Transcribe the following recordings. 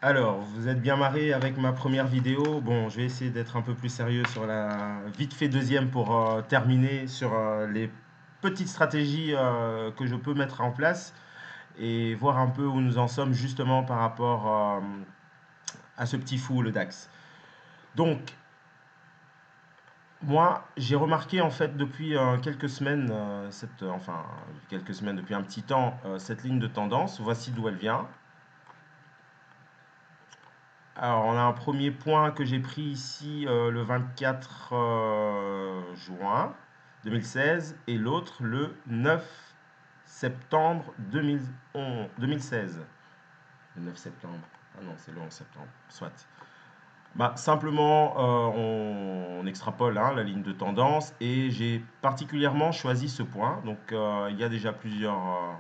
Alors, vous êtes bien marré avec ma première vidéo. Bon, je vais essayer d'être un peu plus sérieux sur la vite fait deuxième pour terminer sur les petites stratégies que je peux mettre en place et voir un peu où nous en sommes justement par rapport à ce petit fou, le DAX. Donc, moi, j'ai remarqué en fait depuis quelques semaines, quelques semaines, depuis un petit temps, cette ligne de tendance. Voici d'où elle vient. Alors, on a un premier point que j'ai pris ici le 24 juin 2016 et l'autre le 9 septembre 2016. Le 9 septembre. Ah non, c'est le 11 septembre. Soit. Bah, simplement, on extrapole hein, la ligne de tendance et j'ai particulièrement choisi ce point. Donc, il y a déjà plusieurs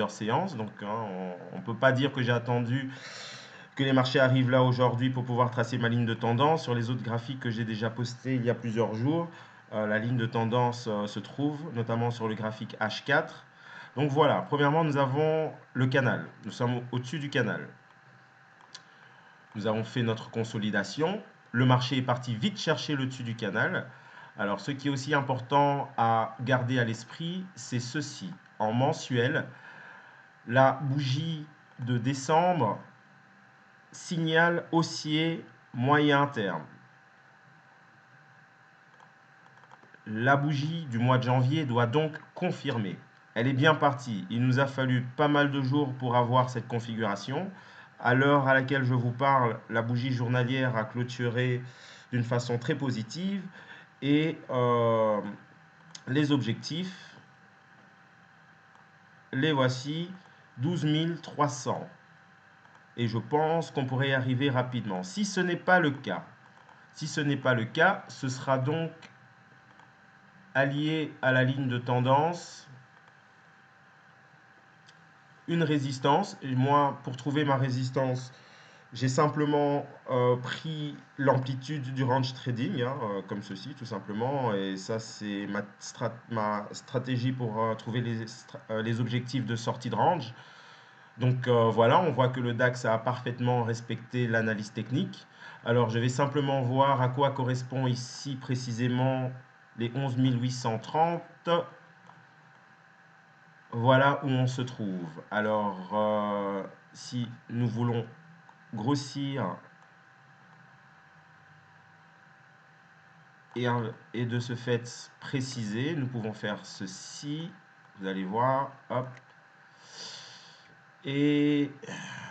séances. Donc, hein, on ne peut pas dire que j'ai attendu que les marchés arrivent là aujourd'hui pour pouvoir tracer ma ligne de tendance. Sur les autres graphiques que j'ai déjà postés il y a plusieurs jours, la ligne de tendance se trouve notamment sur le graphique H4. Donc voilà, premièrement, nous avons le canal. Nous sommes au-dessus du canal. Nous avons fait notre consolidation. Le marché est parti vite chercher le dessus du canal. Alors, ce qui est aussi important à garder à l'esprit, c'est ceci. En mensuel, la bougie de décembre signal haussier moyen terme. La bougie du mois de janvier doit donc confirmer. Elle est bien partie. Il nous a fallu pas mal de jours pour avoir cette configuration. À l'heure à laquelle je vous parle, la bougie journalière a clôturé d'une façon très positive et les objectifs, les voici, 12 300. Et je pense qu'on pourrait y arriver rapidement. Si ce n'est pas le cas, ce sera donc allié à la ligne de tendance une résistance. Et moi, pour trouver ma résistance, j'ai simplement pris l'amplitude du range trading, hein, comme ceci, tout simplement. Et ça, c'est ma stratégie pour trouver les objectifs de sortie de range. Donc voilà, on voit que le DAX a parfaitement respecté l'analyse technique. Alors, je vais simplement voir à quoi correspond ici précisément les 11 830. Voilà où on se trouve. Alors, si nous voulons grossir et de ce fait préciser, nous pouvons faire ceci. Vous allez voir, hop. Et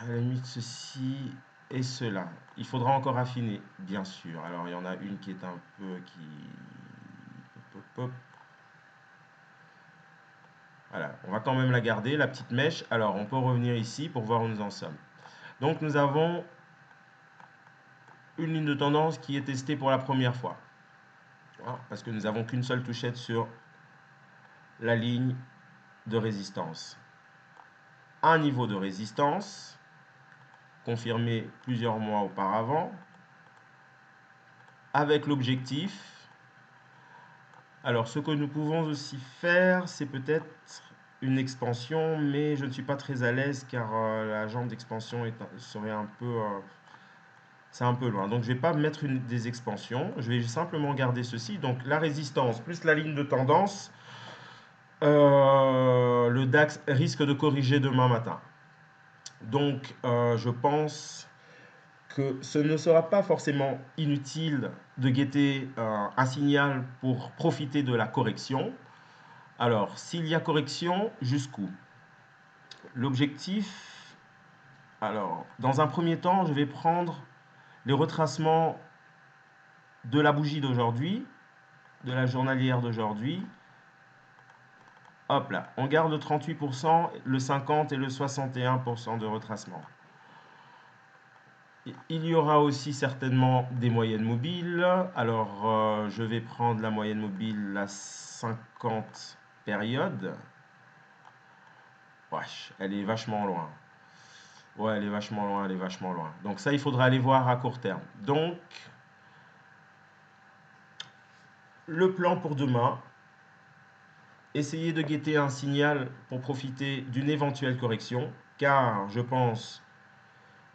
à la limite, ceci et cela. Il faudra encore affiner, bien sûr. Alors, il y en a une qui est un peu qui... Hop, hop, hop. Voilà, on va quand même la garder, la petite mèche. Alors, on peut revenir ici pour voir où nous en sommes. Donc, nous avons une ligne de tendance qui est testée pour la première fois. Voilà, parce que nous n'avons qu'une seule touchette sur la ligne de résistance. Un niveau de résistance confirmé plusieurs mois auparavant avec l'objectif. Alors, ce que nous pouvons aussi faire, c'est peut-être une expansion, mais je ne suis pas très à l'aise car la jambe d'expansion serait un peu... c'est un peu loin. Donc, je ne vais pas mettre des expansions. Je vais simplement garder ceci. Donc, la résistance plus la ligne de tendance. Le DAX risque de corriger demain matin. Donc, je pense que ce ne sera pas forcément inutile de guetter un signal pour profiter de la correction. Alors, s'il y a correction, jusqu'où? L'objectif, alors, dans un premier temps, je vais prendre les retracements de la bougie d'aujourd'hui, de la journalière d'aujourd'hui. Hop là, on garde le 38%, le 50% et le 61% de retracement. Il y aura aussi certainement des moyennes mobiles. Alors, je vais prendre la moyenne mobile à 50 périodes. Wesh, elle est vachement loin. Ouais, elle est vachement loin, elle est vachement loin. Donc ça, il faudra aller voir à court terme. Donc, le plan pour demain, essayer de guetter un signal pour profiter d'une éventuelle correction, car je pense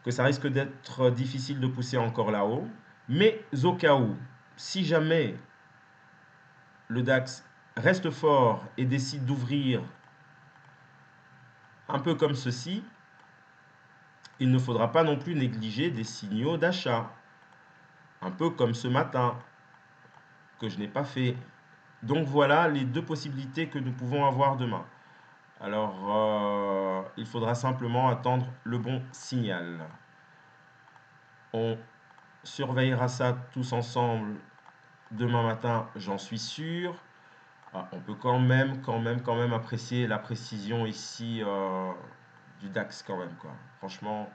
que ça risque d'être difficile de pousser encore là-haut. Mais au cas où, si jamais le DAX reste fort et décide d'ouvrir un peu comme ceci, il ne faudra pas non plus négliger des signaux d'achat, un peu comme ce matin, que je n'ai pas fait. Donc voilà les deux possibilités que nous pouvons avoir demain. Alors, il faudra simplement attendre le bon signal. On surveillera ça tous ensemble demain matin, j'en suis sûr. Ah, on peut quand même apprécier la précision ici du DAX quand même, quoi. Franchement,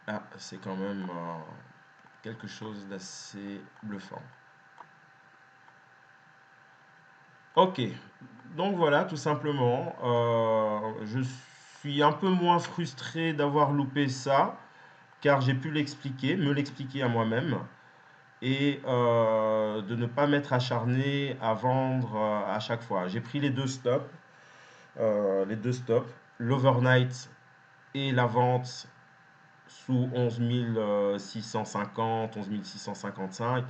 là, c'est quand même quelque chose d'assez bluffant. Ok, donc voilà, tout simplement. Je suis un peu moins frustré d'avoir loupé ça, car j'ai pu l'expliquer, me l'expliquer à moi-même, et de ne pas m'être acharné à vendre à chaque fois. J'ai pris les deux stops, l'overnight et la vente sous 11 650, 11 655.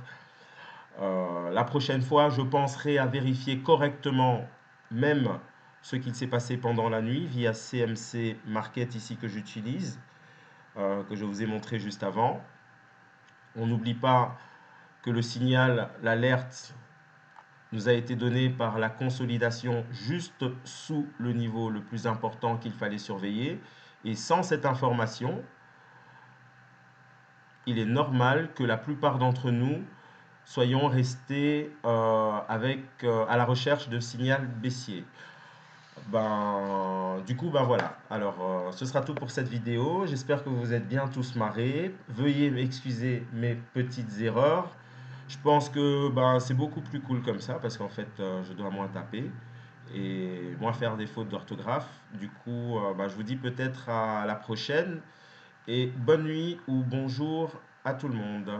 La prochaine fois, je penserai à vérifier correctement même ce qu'il s'est passé pendant la nuit via CMC Market ici que j'utilise, que je vous ai montré juste avant. On n'oublie pas que le signal, l'alerte, nous a été donné par la consolidation juste sous le niveau le plus important qu'il fallait surveiller. Et sans cette information, il est normal que la plupart d'entre nous soyons restés à la recherche de signal baissier. Du coup, voilà. Alors, ce sera tout pour cette vidéo. J'espère que vous vous êtes bien tous marrés. Veuillez m'excuser mes petites erreurs. Je pense que c'est beaucoup plus cool comme ça parce qu'en fait, je dois moins taper et moins faire des fautes d'orthographe. Du coup, je vous dis peut-être à la prochaine et bonne nuit ou bonjour à tout le monde.